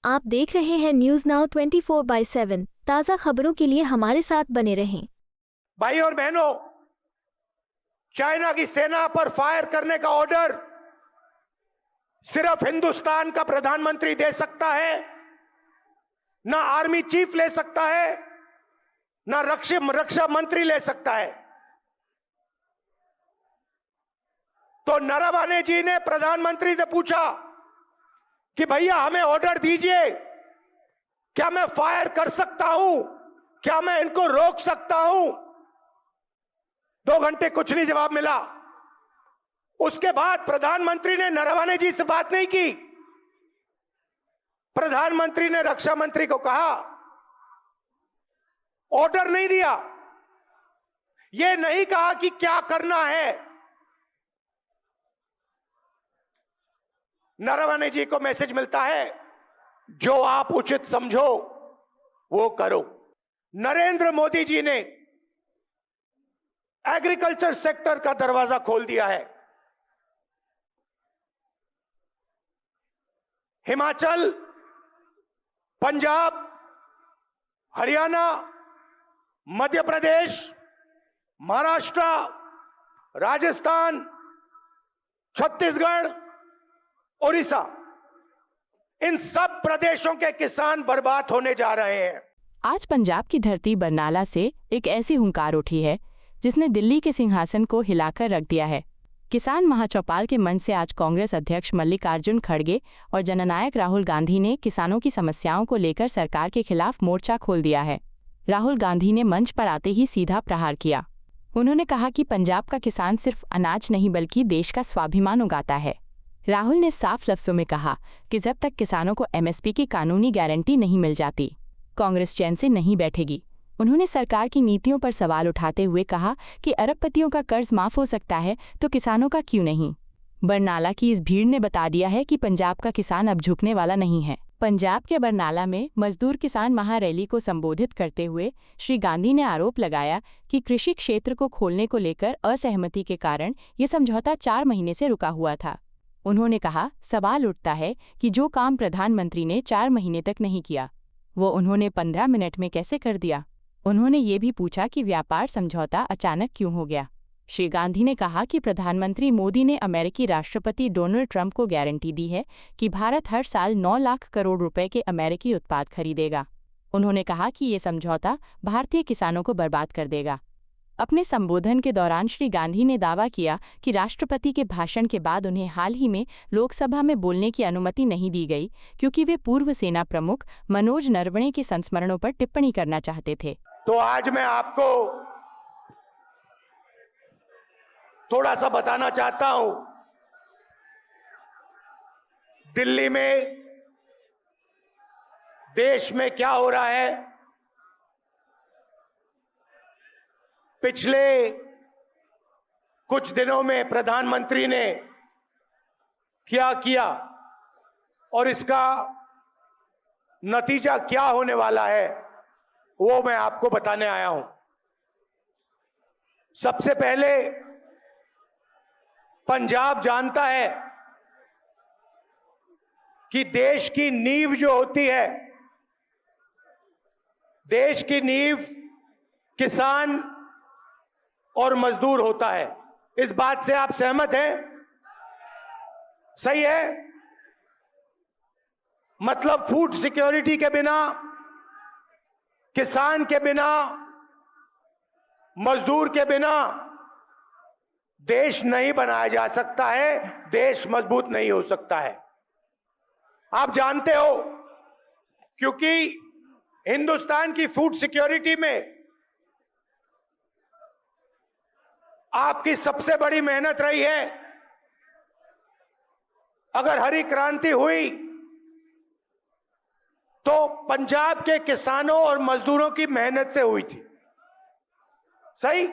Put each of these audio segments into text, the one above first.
आप देख रहे हैं न्यूज नाउ 24/7 ताज़ा खबरों के लिए हमारे साथ बने रहें। भाई और बहनों, चाइना की सेना पर फायर करने का ऑर्डर सिर्फ हिंदुस्तान का प्रधानमंत्री दे सकता है, ना आर्मी चीफ ले सकता है, ना रक्षा मंत्री ले सकता है। तो नरवणे जी ने प्रधानमंत्री से पूछा कि भैया हमें ऑर्डर दीजिए, क्या मैं फायर कर सकता हूं, क्या मैं इनको रोक सकता हूं। 2 घंटे कुछ नहीं जवाब मिला। उसके बाद प्रधानमंत्री ने नरवणे जी से बात नहीं की। प्रधानमंत्री ने रक्षा मंत्री को कहा, ऑर्डर नहीं दिया, यह नहीं कहा कि क्या करना है। नरवणे जी को मैसेज मिलता है, जो आप उचित समझो वो करो। नरेंद्र मोदी जी ने एग्रीकल्चर सेक्टर का दरवाजा खोल दिया है। हिमाचल, पंजाब, हरियाणा, मध्य प्रदेश, महाराष्ट्र, राजस्थान, छत्तीसगढ़, ओडिशा, इन सब प्रदेशों के किसान बर्बाद होने जा रहे हैं। आज पंजाब की धरती बरनाला से एक ऐसी हुंकार उठी है जिसने दिल्ली के सिंहासन को हिलाकर रख दिया है। किसान महाचौपाल के मंच से आज कांग्रेस अध्यक्ष मल्लिकार्जुन खड़गे और जननायक राहुल गांधी ने किसानों की समस्याओं को लेकर सरकार के खिलाफ मोर्चा खोल दिया है। राहुल गांधी ने मंच पर आते ही सीधा प्रहार किया। उन्होंने कहा कि पंजाब का किसान सिर्फ अनाज नहीं बल्कि देश का स्वाभिमान उगाता है। राहुल ने साफ लफ्जों में कहा कि जब तक किसानों को एमएसपी की कानूनी गारंटी नहीं मिल जाती, कांग्रेस चैन से नहीं बैठेगी। उन्होंने सरकार की नीतियों पर सवाल उठाते हुए कहा कि अरबपतियों का कर्ज माफ हो सकता है तो किसानों का क्यों नहीं। बरनाला की इस भीड़ ने बता दिया है कि पंजाब का किसान अब झुकने वाला नहीं है। पंजाब के बरनाला में मजदूर किसान महारैली को संबोधित करते हुए श्री गांधी ने आरोप लगाया कि कृषि क्षेत्र को खोलने को लेकर असहमति के कारण ये समझौता 4 महीने से रुका हुआ था। उन्होंने कहा, सवाल उठता है कि जो काम प्रधानमंत्री ने 4 महीने तक नहीं किया, वो उन्होंने 15 मिनट में कैसे कर दिया। उन्होंने ये भी पूछा कि व्यापार समझौता अचानक क्यों हो गया। श्री गांधी ने कहा कि प्रधानमंत्री मोदी ने अमेरिकी राष्ट्रपति डोनाल्ड ट्रंप को गारंटी दी है कि भारत हर साल 9 लाख करोड़ रुपए के अमेरिकी उत्पाद खरीदेगा। उन्होंने कहा कि ये समझौता भारतीय किसानों को बर्बाद कर देगा। अपने संबोधन के दौरान श्री गांधी ने दावा किया कि राष्ट्रपति के भाषण के बाद उन्हें हाल ही में लोकसभा में बोलने की अनुमति नहीं दी गई क्योंकि वे पूर्व सेना प्रमुख मनोज नरवणे के संस्मरणों पर टिप्पणी करना चाहते थे। तो आज मैं आपको थोड़ा सा बताना चाहता हूं, दिल्ली में, देश में क्या हो रहा है। पिछले कुछ दिनों में प्रधानमंत्री ने क्या किया और इसका नतीजा क्या होने वाला है, वो मैं आपको बताने आया हूं। सबसे पहले पंजाब जानता है कि देश की नींव जो होती है, देश की नींव किसान और मजदूर होता है। इस बात से आप सहमत हैं? सही है? मतलब फूड सिक्योरिटी के बिना, किसान के बिना, मजदूर के बिना देश नहीं बनाया जा सकता है, देश मजबूत नहीं हो सकता है। आप जानते हो, क्योंकि हिंदुस्तान की फूड सिक्योरिटी में आपकी सबसे बड़ी मेहनत रही है। अगर हरी क्रांति हुई तो पंजाब के किसानों और मजदूरों की मेहनत से हुई थी। सही?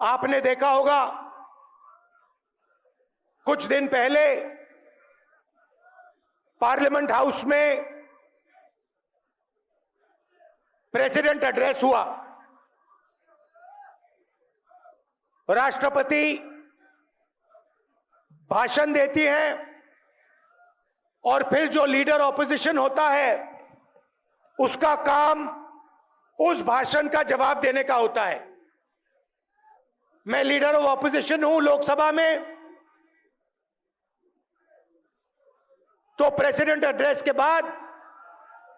आपने देखा होगा, कुछ दिन पहले पार्लियामेंट हाउस में प्रेसिडेंट एड्रेस हुआ। राष्ट्रपति भाषण देती हैं, और फिर जो लीडर ऑपोजिशन होता है उसका काम उस भाषण का जवाब देने का होता है। मैं लीडर ऑफ ऑपोजिशन हूं लोकसभा में, तो प्रेसिडेंट एड्रेस के बाद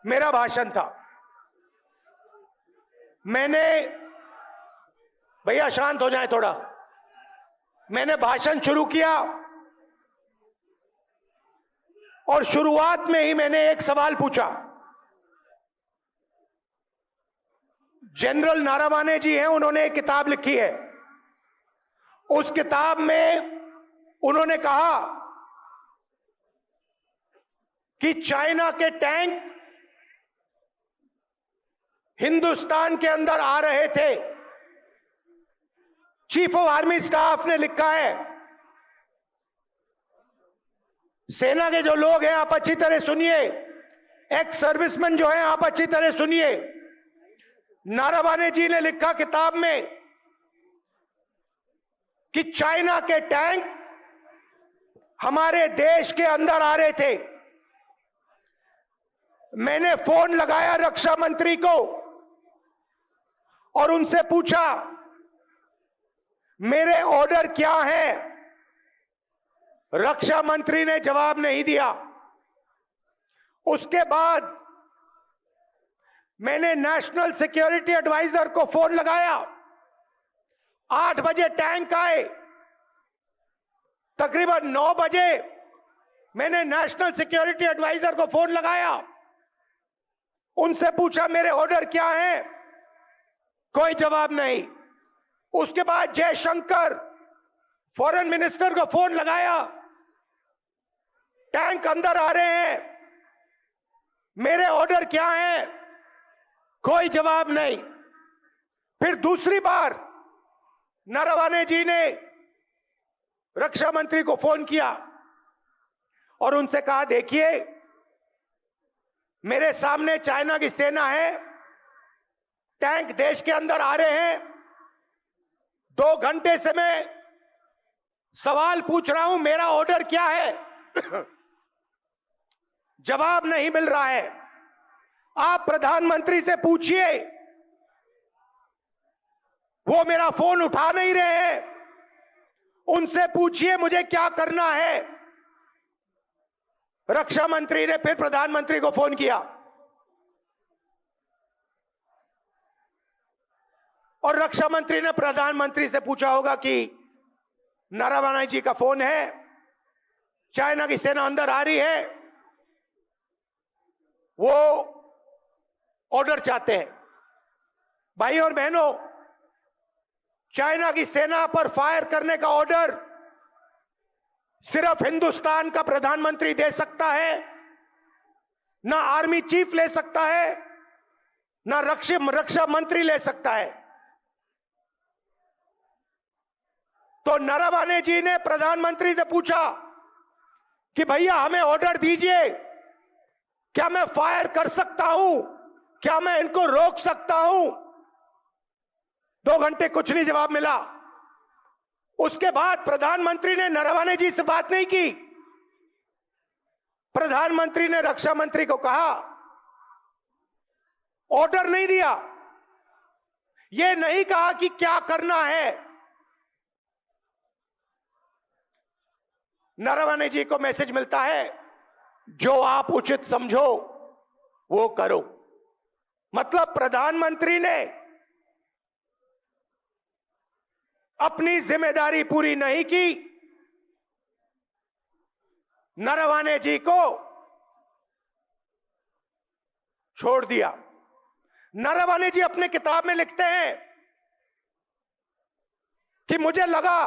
मेरा भाषण था। मैंने, भैया शांत हो जाए थोड़ा, मैंने भाषण शुरू किया और शुरुआत में ही मैंने एक सवाल पूछा। जनरल नारावाने जी हैं, उन्होंने एक किताब लिखी है। उस किताब में उन्होंने कहा कि चाइना के टैंक हिंदुस्तान के अंदर आ रहे थे। चीफ ऑफ आर्मी स्टाफ ने लिखा है, सेना के जो लोग हैं आप अच्छी तरह सुनिए, एक्स सर्विसमैन जो हैं आप अच्छी तरह सुनिए। नारावाने जी ने लिखा किताब में कि चाइना के टैंक हमारे देश के अंदर आ रहे थे। मैंने फोन लगाया रक्षा मंत्री को और उनसे पूछा मेरे ऑर्डर क्या है। रक्षा मंत्री ने जवाब नहीं दिया। उसके बाद मैंने नेशनल सिक्योरिटी एडवाइजर को फोन लगाया। 8 बजे टैंक आए, तकरीबन 9 बजे मैंने नेशनल सिक्योरिटी एडवाइजर को फोन लगाया, उनसे पूछा मेरे ऑर्डर क्या हैं, कोई जवाब नहीं। उसके बाद जयशंकर फॉरेन मिनिस्टर को फोन लगाया, टैंक अंदर आ रहे हैं, मेरे ऑर्डर क्या हैं, कोई जवाब नहीं। फिर दूसरी बार नारावाने जी ने रक्षा मंत्री को फोन किया और उनसे कहा देखिए मेरे सामने चाइना की सेना है, टैंक देश के अंदर आ रहे हैं, 2 घंटे से मैं सवाल पूछ रहा हूं मेरा ऑर्डर क्या है जवाब नहीं मिल रहा है। आप प्रधानमंत्री से पूछिए, वो मेरा फोन उठा नहीं रहे हैं, उनसे पूछिए मुझे क्या करना है। रक्षा मंत्री ने फिर प्रधानमंत्री को फोन किया और रक्षा मंत्री ने प्रधानमंत्री से पूछा होगा कि नारावाने जी का फोन है, चाइना की सेना अंदर आ रही है, वो ऑर्डर चाहते हैं। भाई और बहनों, चाइना की सेना पर फायर करने का ऑर्डर सिर्फ हिंदुस्तान का प्रधानमंत्री दे सकता है, ना आर्मी चीफ ले सकता है, ना रक्षा मंत्री ले सकता है। तो नारावाने जी ने प्रधानमंत्री से पूछा कि भैया हमें ऑर्डर दीजिए, क्या मैं फायर कर सकता हूं, क्या मैं इनको रोक सकता हूं। 2 घंटे कुछ नहीं जवाब मिला। उसके बाद प्रधानमंत्री ने नारावाने जी से बात नहीं की। प्रधानमंत्री ने रक्षा मंत्री को कहा, ऑर्डर नहीं दिया, यह नहीं कहा कि क्या करना है। नारावाने जी को मैसेज मिलता है, जो आप उचित समझो वो करो। मतलब प्रधानमंत्री ने अपनी जिम्मेदारी पूरी नहीं की, नारावाने जी को छोड़ दिया। नारावाने जी अपने किताब में लिखते हैं कि मुझे लगा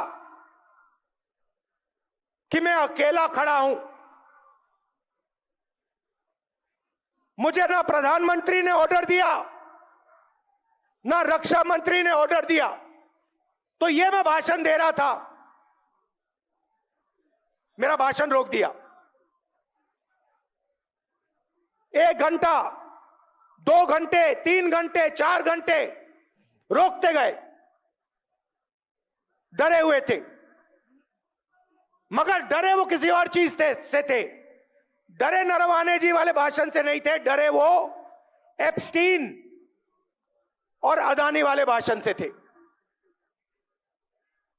कि मैं अकेला खड़ा हूं, मुझे ना प्रधानमंत्री ने ऑर्डर दिया, ना रक्षा मंत्री ने ऑर्डर दिया, तो ये मैं भाषण दे रहा था, मेरा भाषण रोक दिया। 1 घंटा, 2 घंटे, 3 घंटे, 4 घंटे रोकते गए, डरे हुए थे, मगर डरे वो किसी और चीज से थे। डरे नरवाने जी वाले भाषण से नहीं थे, डरे वो एप्स्टीन और अदानी वाले भाषण से थे।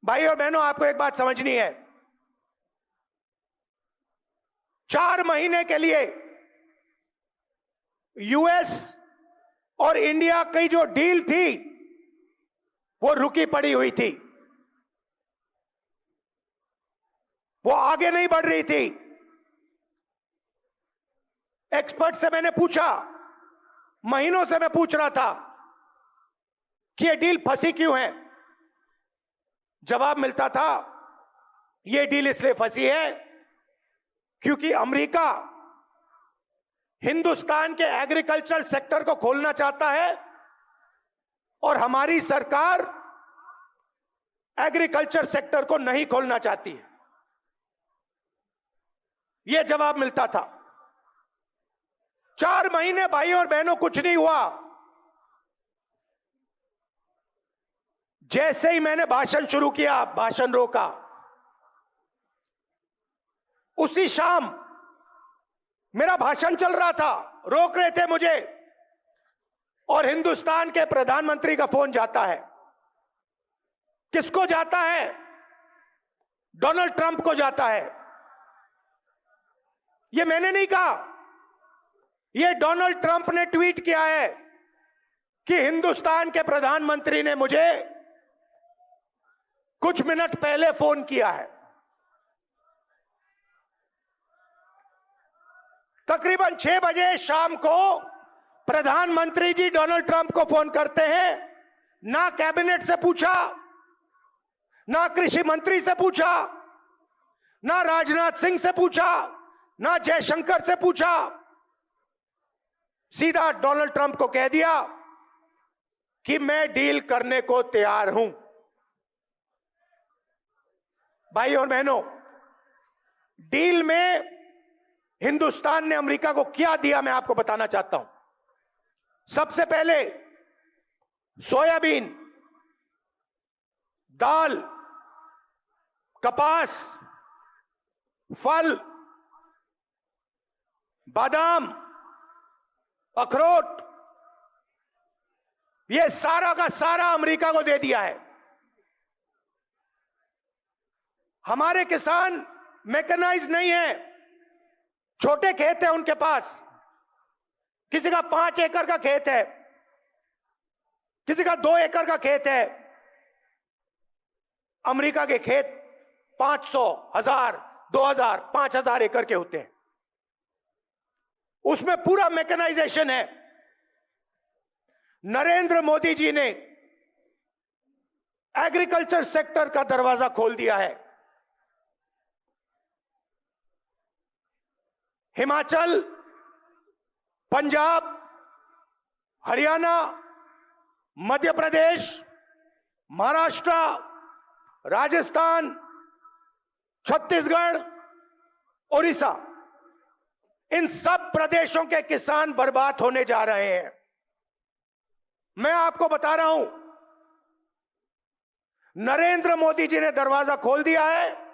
भाई और बहनों, आपको एक बात समझनी है, 4 महीने के लिए यूएस और इंडिया की जो डील थी वो रुकी पड़ी हुई थी, वो आगे नहीं बढ़ रही थी। एक्सपर्ट से मैंने पूछा, महीनों से मैं पूछ रहा था कि ये डील फंसी क्यों है। जवाब मिलता था, ये डील इसलिए फंसी है क्योंकि अमेरिका हिंदुस्तान के एग्रीकल्चरल सेक्टर को खोलना चाहता है और हमारी सरकार एग्रीकल्चर सेक्टर को नहीं खोलना चाहती है। यह जवाब मिलता था। 4 महीने भाइयों और बहनों कुछ नहीं हुआ। जैसे ही मैंने भाषण शुरू किया, भाषण रोका, उसी शाम मेरा भाषण चल रहा था, रोक रहे थे मुझे, और हिंदुस्तान के प्रधानमंत्री का फोन जाता है। किसको जाता है? डोनाल्ड ट्रंप को जाता है। यह मैंने नहीं कहा, यह डोनाल्ड ट्रंप ने ट्वीट किया है कि हिंदुस्तान के प्रधानमंत्री ने मुझे कुछ मिनट पहले फोन किया है। तकरीबन 6 बजे शाम को प्रधानमंत्री जी डोनाल्ड ट्रंप को फोन करते हैं। ना कैबिनेट से पूछा, ना कृषि मंत्री से पूछा, ना राजनाथ सिंह से पूछा, ना जयशंकर से पूछा, सीधा डोनाल्ड ट्रंप को कह दिया कि मैं डील करने को तैयार हूं। भाई और बहनों, डील में हिंदुस्तान ने अमेरिका को क्या दिया मैं आपको बताना चाहता हूं। सबसे पहले सोयाबीन, दाल, कपास, फल, बादाम, अखरोट, यह सारा का सारा अमेरिका को दे दिया है। हमारे किसान मैकेनाइज नहीं है, छोटे खेत है उनके पास। किसी का 5 एकड़ का खेत है, किसी का 2 एकड़ का खेत है। अमेरिका के खेत 500, 1000, 2000, 5000 एकड़ के होते हैं। उसमें पूरा मैकेनाइजेशन है। नरेंद्र मोदी जी ने एग्रीकल्चर सेक्टर का दरवाजा खोल दिया है। हिमाचल, पंजाब, हरियाणा, मध्य प्रदेश, महाराष्ट्र, राजस्थान, छत्तीसगढ़, उड़ीसा, इन सब प्रदेशों के किसान बर्बाद होने जा रहे हैं। मैं आपको बता रहा हूं, नरेंद्र मोदी जी ने दरवाजा खोल दिया है।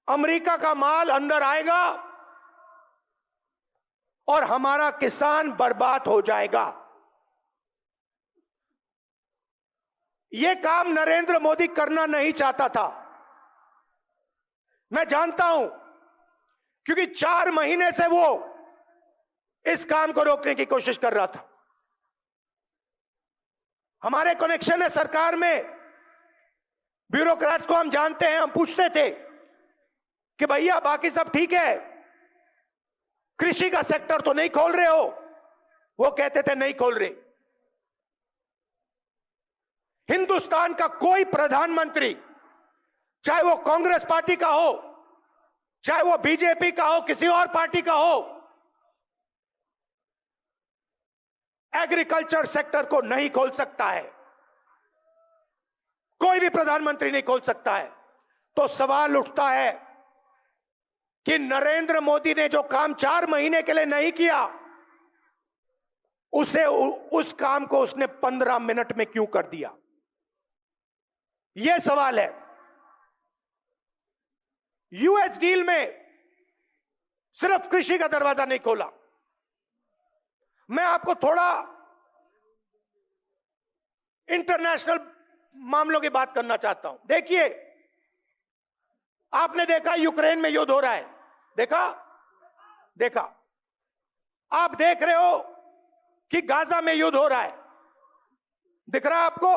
अमेरिका का माल अंदर आएगा और हमारा किसान बर्बाद हो जाएगा। यह काम नरेंद्र मोदी करना नहीं चाहता था, मैं जानता हूं, क्योंकि 4 महीने से वो इस काम को रोकने की कोशिश कर रहा था। हमारे कनेक्शन है सरकार में, ब्यूरोक्रेट्स को हम जानते हैं। हम पूछते थे कि भैया बाकी सब ठीक है, कृषि का सेक्टर तो नहीं खोल रहे हो? वो कहते थे नहीं खोल रहे। हिंदुस्तान का कोई प्रधानमंत्री, चाहे वो कांग्रेस पार्टी का हो, चाहे वो बीजेपी का हो, किसी और पार्टी का हो, एग्रीकल्चर सेक्टर को नहीं खोल सकता है। कोई भी प्रधानमंत्री नहीं खोल सकता है। तो सवाल उठता है कि नरेंद्र मोदी ने जो काम 4 महीने के लिए नहीं किया, उस काम को उसने 15 मिनट में क्यों कर दिया? यह सवाल है। यूएस डील में सिर्फ कृषि का दरवाजा नहीं खोला। मैं आपको थोड़ा इंटरनेशनल मामलों की बात करना चाहता हूं। देखिए, आपने देखा यूक्रेन में युद्ध हो रहा है, देखा। आप देख रहे हो कि गाजा में युद्ध हो रहा है, दिख रहा है आपको?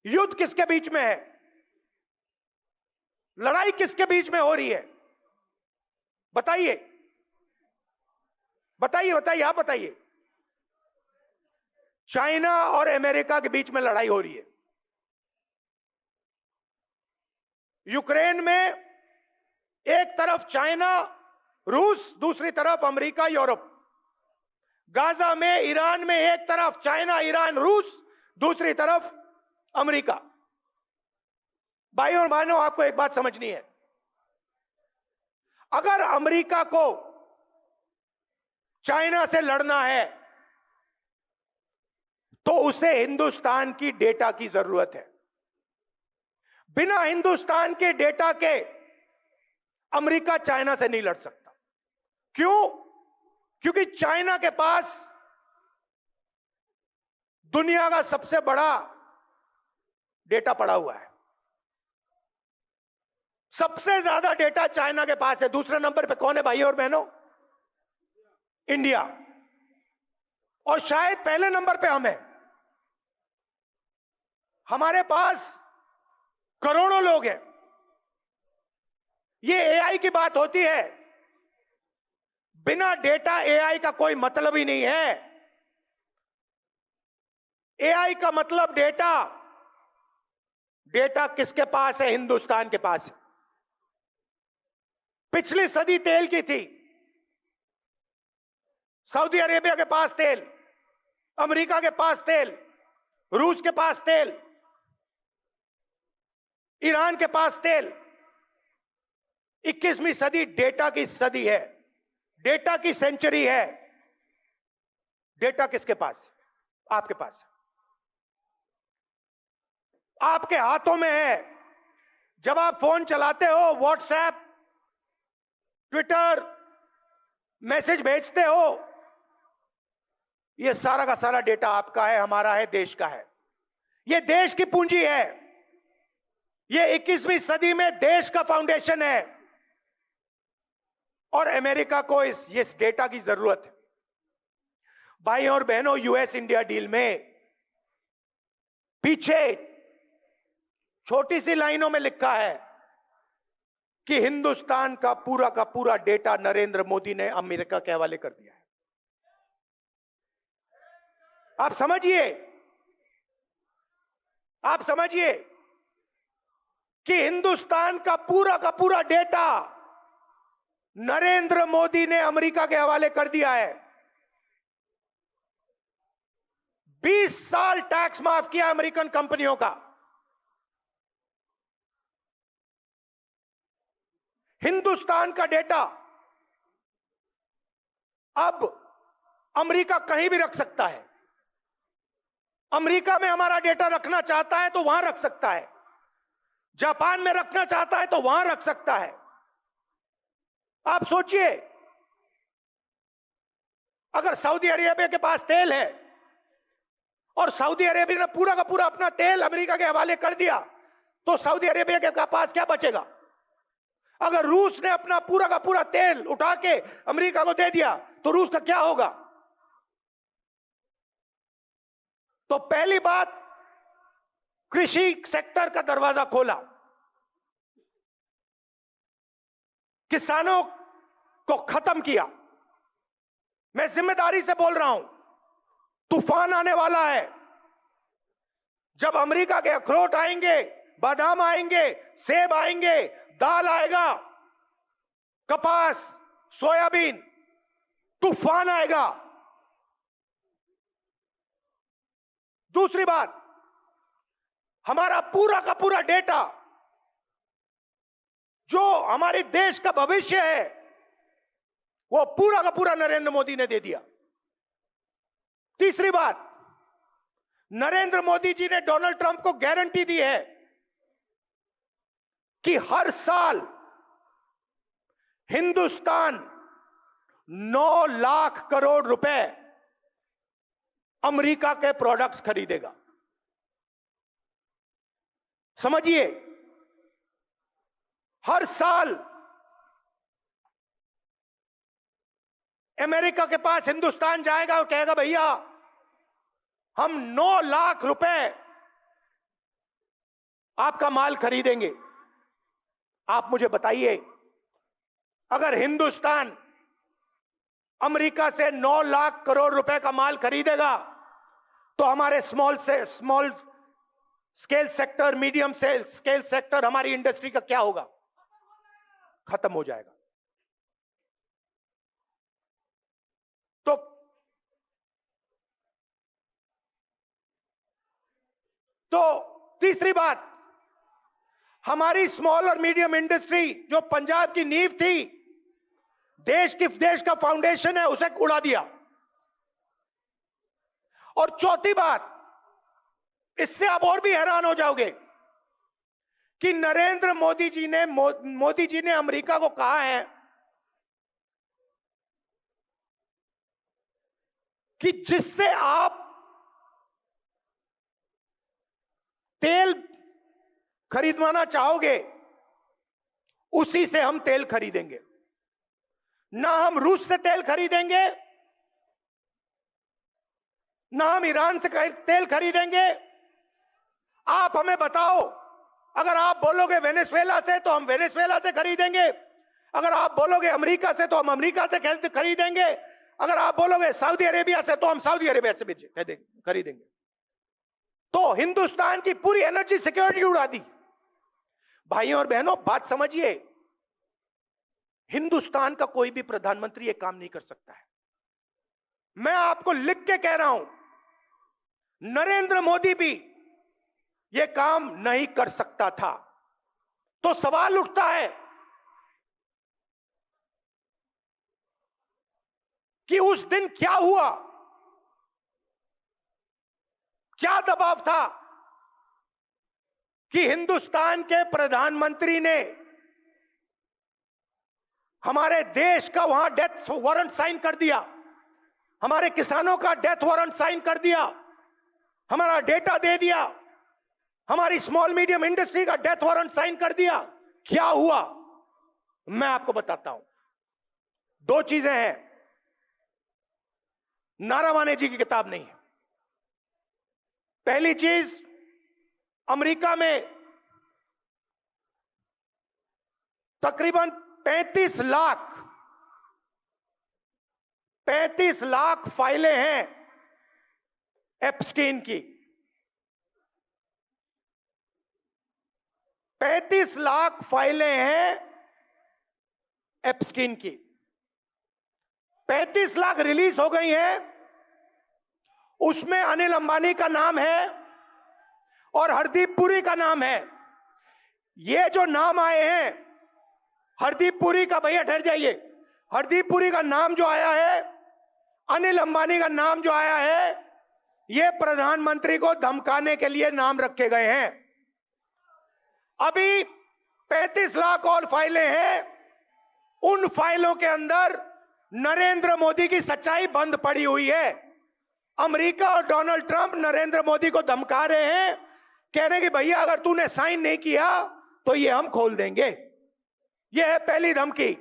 युद्ध किसके बीच में है? लड़ाई किसके बीच में हो रही है? बताइए, आप बताइए। चाइना और अमेरिका के बीच में लड़ाई हो रही है। यूक्रेन में एक तरफ चाइना, रूस, दूसरी तरफ अमेरिका, यूरोप। गाजा में, ईरान में एक तरफ चाइना, ईरान, रूस, दूसरी तरफ अमेरिका। भाइयों और बहनों, आपको एक बात समझनी है। अगर अमेरिका को चाइना से लड़ना है तो उसे हिंदुस्तान की डेटा की जरूरत है। बिना हिंदुस्तान के डेटा के अमेरिका चाइना से नहीं लड़ सकता। क्यों? क्योंकि चाइना के पास दुनिया का सबसे बड़ा डेटा पड़ा हुआ है। सबसे ज्यादा डेटा चाइना के पास है। दूसरे नंबर पे कौन है भाई और बहनों? इंडिया। और शायद पहले नंबर पे हम हैं। हमारे पास करोड़ों लोग हैं। ये एआई की बात होती है, बिना डेटा एआई का कोई मतलब ही नहीं है। एआई का मतलब डेटा। डेटा किसके पास है? हिंदुस्तान के पास है। पिछली सदी तेल की थी। सऊदी अरेबिया के पास तेल, अमेरिका के पास तेल, रूस के पास तेल, ईरान के पास तेल। 21वीं सदी डेटा की सदी है, डेटा की सेंचुरी है। डेटा किसके पास? आपके पास, आपके हाथों में है। जब आप फोन चलाते हो, व्हाट्सएप, ट्विटर, मैसेज भेजते हो, यह सारा का सारा डेटा आपका है, हमारा है, देश का है। यह देश की पूंजी है। यह 21वीं सदी में देश का फाउंडेशन है। और अमेरिका को इस डेटा की जरूरत है। भाइयों और बहनों, यूएस इंडिया डील में पीछे छोटी सी लाइनों में लिखा है कि हिंदुस्तान का पूरा डेटा नरेंद्र मोदी ने अमेरिका के हवाले कर दिया है। आप समझिए कि हिंदुस्तान का पूरा डेटा नरेंद्र मोदी ने अमेरिका के हवाले कर दिया है। 20 साल टैक्स माफ किया अमेरिकन कंपनियों का। हिंदुस्तान का डेटा अब अमेरिका कहीं भी रख सकता है। अमेरिका में हमारा डेटा रखना चाहता है तो वहां रख सकता है। जापान में रखना चाहता है तो वहां रख सकता है। आप सोचिए, अगर सऊदी अरेबिया के पास तेल है और सऊदी अरेबिया ने पूरा का पूरा अपना तेल अमेरिका के हवाले कर दिया, तो सऊदी अरेबिया के पास क्या बचेगा? अगर रूस ने अपना पूरा का पूरा तेल उठा के अमेरिका को दे दिया, तो रूस का क्या होगा? तो पहली बात, कृषि सेक्टर का दरवाजा खोला, किसानों को खत्म किया। मैं जिम्मेदारी से बोल रहा हूं, तूफान आने वाला है। जब अमेरिका के अखरोट आएंगे, बादाम आएंगे, सेब आएंगे, दाल आएगा, कपास, सोयाबीन, तूफान आएगा। दूसरी बात, हमारा पूरा का पूरा डेटा जो हमारे देश का भविष्य है, वो पूरा का पूरा नरेंद्र मोदी ने दे दिया। तीसरी बात, नरेंद्र मोदी जी ने डोनाल्ड ट्रंप को गारंटी दी है कि हर साल हिंदुस्तान 9 लाख करोड़ रुपए अमेरिका के प्रोडक्ट्स खरीदेगा। समझिए, हर साल अमेरिका के पास हिंदुस्तान जाएगा और कहेगा भैया हम 9 लाख रुपए आपका माल खरीदेंगे। आप मुझे बताइए, अगर हिंदुस्तान अमेरिका से 9 लाख करोड़ रुपए का माल खरीदेगा तो हमारे small scale sector, medium scale sector, हमारी इंडस्ट्री का क्या होगा? खत्म हो जाएगा। तो तीसरी बात, हमारी स्मॉल और मीडियम इंडस्ट्री जो पंजाब की नींव थी, देश का फाउंडेशन है, उसे उड़ा दिया। और चौथी बात, इससे आप और भी हैरान हो जाओगे कि नरेंद्र मोदी जी ने अमेरिका को कहा है कि जिससे आप तेल खरीदवाना चाहोगे उसी से हम तेल खरीदेंगे। ना हम रूस से तेल खरीदेंगे, ना हम ईरान से तेल खरीदेंगे। आप हमें बताओ, अगर आप बोलोगे वेनेजुएला से तो हम वेनेजुएला से खरीदेंगे, अगर आप बोलोगे अमेरिका से तो हम अमेरिका से खरीदेंगे, अगर आप बोलोगे सऊदी अरेबिया से तो हम सऊदी अरेबिया से भी खरीदेंगे। तो हिंदुस्तान की पूरी एनर्जी सिक्योरिटी उड़ा दी। भाइयों और बहनों, बात समझिए, हिंदुस्तान का कोई भी प्रधानमंत्री यह काम नहीं कर सकता है। मैं आपको लिख के कह रहा हूं, नरेंद्र मोदी भी यह काम नहीं कर सकता था। तो सवाल उठता है कि उस दिन क्या हुआ, क्या दबाव था कि हिंदुस्तान के प्रधानमंत्री ने हमारे देश का वहां डेथ वारंट साइन कर दिया, हमारे किसानों का डेथ वारंट साइन कर दिया, हमारा डेटा दे दिया, हमारी स्मॉल मीडियम इंडस्ट्री का डेथ वारंट साइन कर दिया। क्या हुआ, मैं आपको बताता हूं। 2 चीजें हैं, नारावाने जी की किताब नहीं है। पहली चीज, अमेरिका में तकरीबन 35 लाख फाइलें हैं एप्स्टीन की। 35 लाख फाइलें हैं एप्स्टीन की। 35 लाख रिलीज हो गई हैं, उसमें अनिल अंबानी का नाम है और हरदीप पुरी का नाम है। ये जो नाम आए हैं, हरदीप पुरी का, भैया ठहर जाइए, हरदीप पुरी का नाम जो आया है, अनिल अंबानी का नाम जो आया है, ये प्रधानमंत्री को धमकाने के लिए नाम रखे गए हैं। अभी 35 लाख और फाइलें हैं, उन फाइलों के अंदर नरेंद्र मोदी की सच्चाई बंद पड़ी हुई है। अमेरिका और डोनाल्ड ट्रंप नरेंद्र मोदी को धमका रहे हैं, कह रहे हैं कि भैया अगर तूने साइन नहीं किया तो ये हम खोल देंगे। ये है पहली धमकी।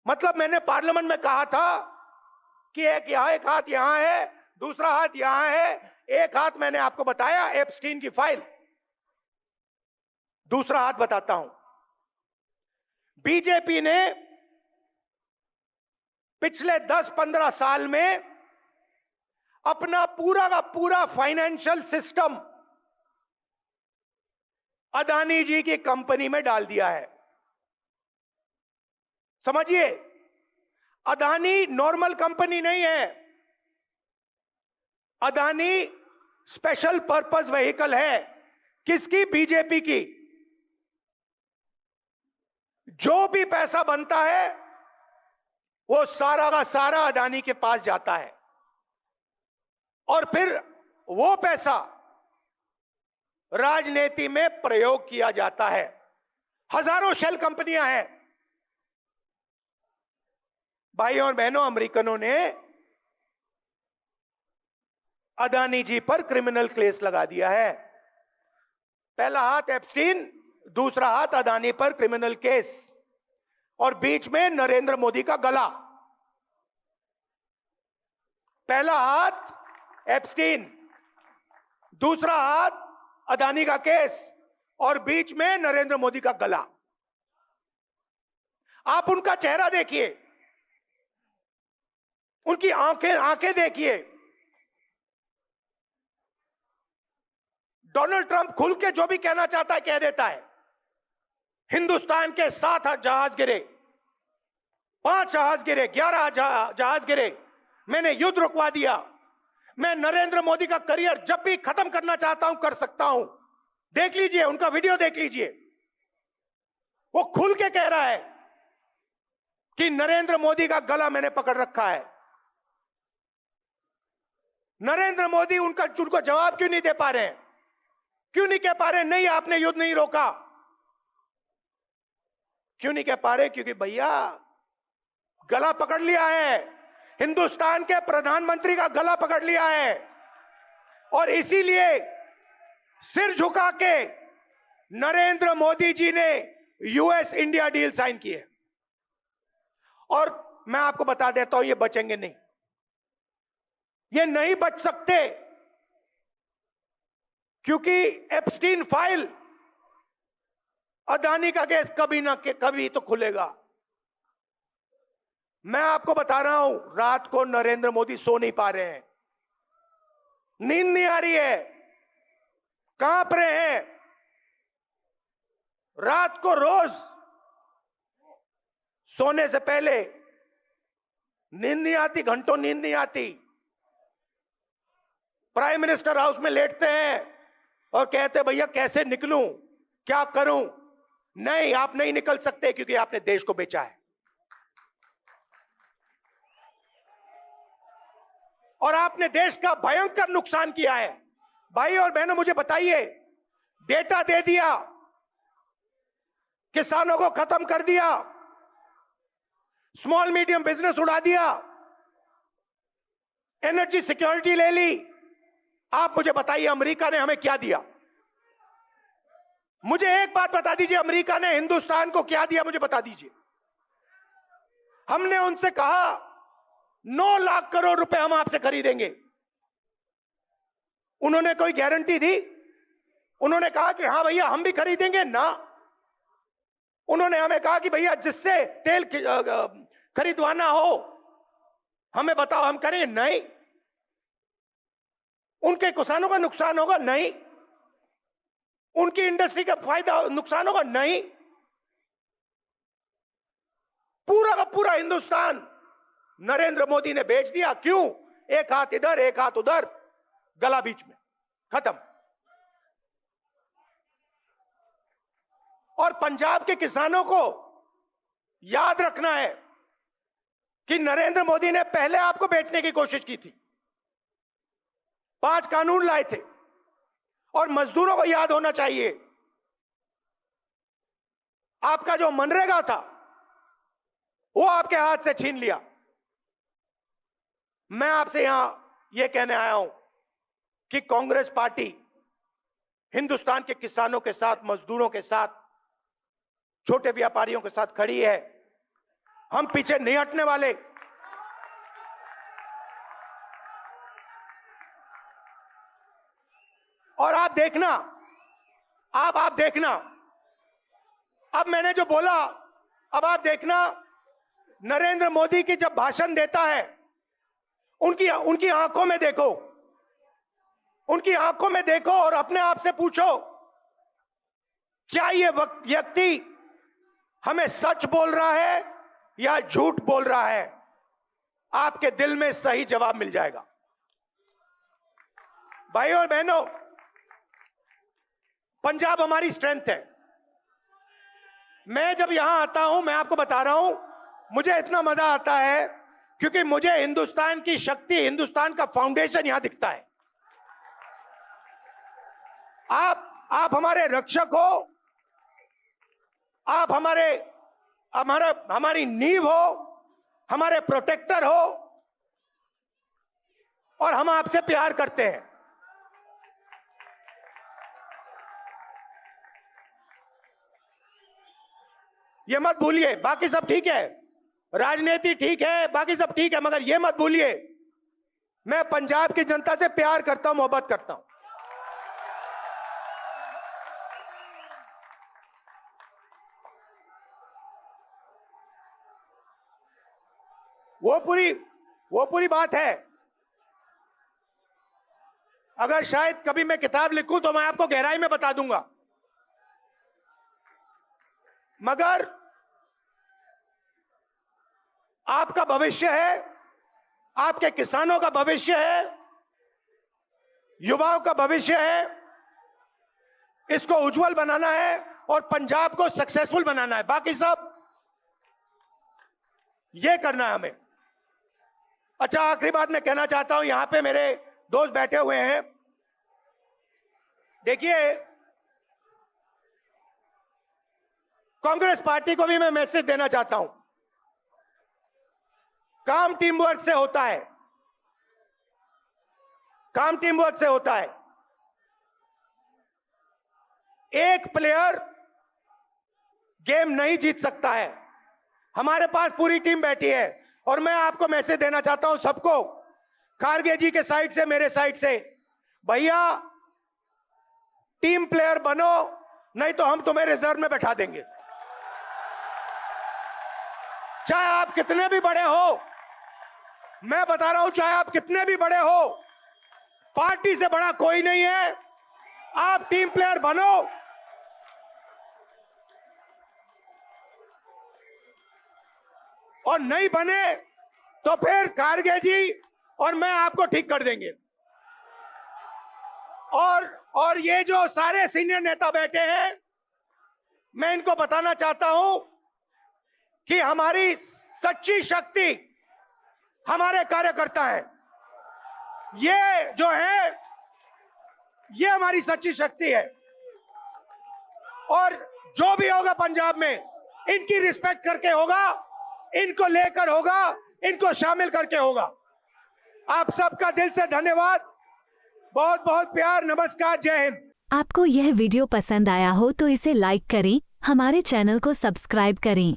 मतलब मैंने पार्लियामेंट में कहा था कि एक हाथ यहां है, दूसरा हाथ यहां है। एक हाथ मैंने आपको बताया एप्स्टीन की फाइल, दूसरा हाथ बताता हूं। बीजेपी ने पिछले 10-15 साल में अपना पूरा का पूरा फाइनेंशियल सिस्टम अदानी जी की कंपनी में डाल दिया है। समझिए, अदानी नॉर्मल कंपनी नहीं है, अदानी स्पेशल पर्पस व्हीकल है। किसकी? बीजेपी की। जो भी पैसा बनता है वो सारा का सारा अदानी के पास जाता है और फिर वो पैसा राजनीति में प्रयोग किया जाता है। हजारों शेल कंपनियां हैं। भाइयों और बहनों, अमेरिकनों ने अदानी जी पर क्रिमिनल केस लगा दिया है। पहला हाथ एप्स्टीन, दूसरा हाथ अदानी पर क्रिमिनल केस, और बीच में नरेंद्र मोदी का गला। पहला हाथ एप्स्टीन, दूसरा हाथ अदानी का केस, और बीच में नरेंद्र मोदी का गला। आप उनका चेहरा देखिए, उनकी आंखें देखिए। डोनाल्ड ट्रंप खुल के जो भी कहना चाहता है कह देता है। हिंदुस्तान के 7 जहाज गिरे, 5 जहाज गिरे, 11 जहाज गिरे, मैंने युद्ध रुकवा दिया। मैं नरेंद्र मोदी का करियर जब भी खत्म करना चाहता हूं कर सकता हूं। देख लीजिए, उनका वीडियो देख लीजिए। वो खुल के कह रहा है कि नरेंद्र मोदी का गला मैंने पकड़ रखा है। नरेंद्र मोदी उनको जवाब क्यों नहीं दे पा रहे हैं? क्यों नहीं कह पा रहे नहीं आपने युद्ध नहीं रोका? क्यों नहीं कह पा रहे? क्योंकि भैया गला पकड़ लिया है, हिंदुस्तान के प्रधानमंत्री का गला पकड़ लिया है, और इसीलिए सिर झुका के नरेंद्र मोदी जी ने यूएस इंडिया डील साइन की है। और मैं आपको बता देता हूं, ये बचेंगे नहीं, ये नहीं बच सकते, क्योंकि एप्स्टीन फाइल, अदानी का केस कभी ना कभी तो खुलेगा। मैं आपको बता रहा हूं, रात को नरेंद्र मोदी सो नहीं पा रहे हैं, नींद नहीं आ रही है, कांप रहे हैं। रात को रोज सोने से पहले नींद नहीं आती, घंटों नींद नहीं आती। प्राइम मिनिस्टर हाउस में लेटते हैं और कहते भैया कैसे निकलूं, क्या करूं? नहीं, आप नहीं निकल सकते, क्योंकि आपने देश को बेचा है। और आपने देश का भयंकर नुकसान किया है। भाई और बहनों, मुझे बताइए, डेटा दे दिया, किसानों को खत्म कर दिया, स्मॉल मीडियम बिजनेस उड़ा दिया, एनर्जी सिक्योरिटी ले ली। आप मुझे बताइए, अमेरिका ने हमें क्या दिया? मुझे एक बात बता दीजिए, अमेरिका ने हिंदुस्तान को क्या दिया? मुझे बता दीजिए। हमने उनसे कहा 9 लाख करोड़ रुपए हम आपसे खरीदेंगे। उन्होंने कोई गारंटी दी? उन्होंने कहा कि हां भैया हम भी खरीदेंगे ना। उन्होंने हमें कहा कि भैया जिससे तेल खरीदवाना हो हमें बताओ, हम करेंगे? नहीं। उनके किसानों का नुकसान होगा? नहीं। उनकी इंडस्ट्री का फायदा नुकसान होगा? नहीं। पूरा का पूरा हिंदुस्तान नरेंद्र मोदी ने बेच दिया। क्यों? एक हाथ इधर एक हाथ उधर, गला बीच में, खत्म। और पंजाब के किसानों को याद रखना है कि नरेंद्र मोदी ने पहले आपको बेचने की कोशिश की थी, 5 कानून लाए थे। और मजदूरों को याद होना चाहिए, आपका जो मनरेगा था वो आपके हाथ से छीन लिया। मैं आपसे यहां यह कहने आया हूं कि कांग्रेस पार्टी हिंदुस्तान के किसानों के साथ, मजदूरों के साथ, छोटे व्यापारियों के साथ खड़ी है। हम पीछे नहीं हटने वाले। और आप देखना, आप देखना, अब मैंने जो बोला, अब आप देखना, नरेंद्र मोदी की जब भाषण देता है, उनकी आंखों में देखो, उनकी आंखों में देखो और अपने आप से पूछो, क्या ये व्यक्ति हमें सच बोल रहा है या झूठ बोल रहा है? आपके दिल में सही जवाब मिल जाएगा। भाइयों और बहनों, पंजाब हमारी स्ट्रेंथ है। मैं जब यहां आता हूं, मैं आपको बता रहा हूं, मुझे इतना मजा आता है क्योंकि मुझे हिंदुस्तान की शक्ति, हिंदुस्तान का फाउंडेशन यहां दिखता है। आप हमारे रक्षक हो, आप हमारी नींव हो, हमारे प्रोटेक्टर हो, और हम आपसे प्यार करते हैं। ये मत भूलिए। बाकी सब ठीक है, राजनीति ठीक है, बाकी सब ठीक है, मगर ये मत भूलिए मैं पंजाब की जनता से प्यार करता हूं, मोहब्बत करता हूं। वो पूरी बात है। अगर शायद कभी मैं किताब लिखूं तो मैं आपको गहराई में बता दूंगा, मगर आपका भविष्य है, आपके किसानों का भविष्य है, युवाओं का भविष्य है, इसको उज्जवल बनाना है और पंजाब को सक्सेसफुल बनाना है। बाकी सब ये करना है हमें। अच्छा, आखिरी बात मैं कहना चाहता हूं, यहां पे मेरे दोस्त बैठे हुए हैं। देखिए, कांग्रेस पार्टी को भी मैं मैसेज देना चाहता हूं, काम टीम वर्क से होता है, काम टीम वर्क से होता है। एक प्लेयर गेम नहीं जीत सकता है। हमारे पास पूरी टीम बैठी है और मैं आपको मैसेज देना चाहता हूं सबको, खारगे जी के साइड से, मेरे साइड से, भैया टीम प्लेयर बनो, नहीं तो हम तुम्हें रिजर्व में बैठा देंगे। चाहे आप कितने भी बड़े हो, मैं बता रहा हूं, चाहे आप कितने भी बड़े हो, पार्टी से बड़ा कोई नहीं है। आप टीम प्लेयर बनो, और नहीं बने तो फिर खारगे जी और मैं आपको ठीक कर देंगे। और ये जो सारे सीनियर नेता बैठे हैं, मैं इनको बताना चाहता हूं कि हमारी सच्ची शक्ति हमारे कार्यकर्ता है। ये जो है, ये हमारी सच्ची शक्ति है, और जो भी होगा पंजाब में इनकी रिस्पेक्ट करके होगा, इनको लेकर होगा, इनको शामिल करके होगा। आप सबका दिल से धन्यवाद, बहुत बहुत प्यार, नमस्कार, जय हिंद। आपको यह वीडियो पसंद आया हो तो इसे लाइक करें, हमारे चैनल को सब्सक्राइब करें।